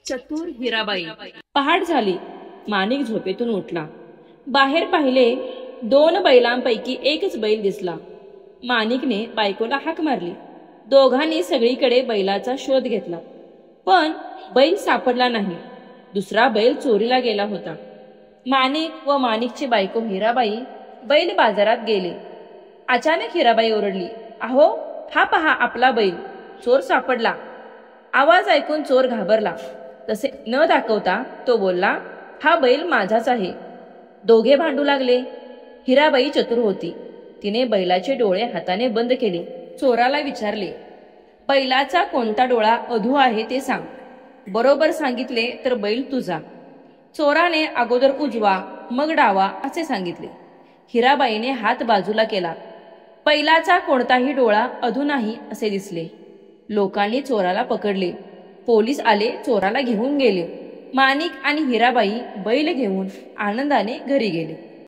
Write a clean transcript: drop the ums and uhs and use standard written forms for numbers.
चतुर हिराबाई। पहाट झाली. माणिक झोपेतून उठला. बाहेर पाहिले, 2 बैलांपैकी एकच बैल दिसला. माणिकने बायकोला हाक मारली. दोघांनी सगळीकडे बैलाचा शोध घेतला, पण बैल सापडला नाही. दुसरा बैल चोरीला गेला होता. माणिक व माणिकची बायको हिराबाई बैल बाजारात गेले. अचानक हिराबाई ओरडली, "अहो, हा पहा आपला बैल, चोर सापडला." आवाज ऐकून चोर घाबरला. तसे न दाखवता तो बोलला, "हा बैल माझाच आहे." दोघे भांडू लागले. हिराबाई चतुर होती. तिने बैलाचे डोळे हाताने बंद केले. चोराला विचारले, "बैलाचा कोणता डोळा अधू आहे ते सांग. बरोबर सांगितले तर बैल तुझा." चोराने अगोदर उजवा मग डावा असे सांगितले. हिराबाईने हात बाजूला केला. बैलाचा कोणताही डोळा अधू नाही असे दिसले. लोकांनी चोराला पकडले. पोलीस आले, चोराला घेऊन गेले. माणिक आणि हिराबाई बैल घेऊन आनंदाने घरी गेले.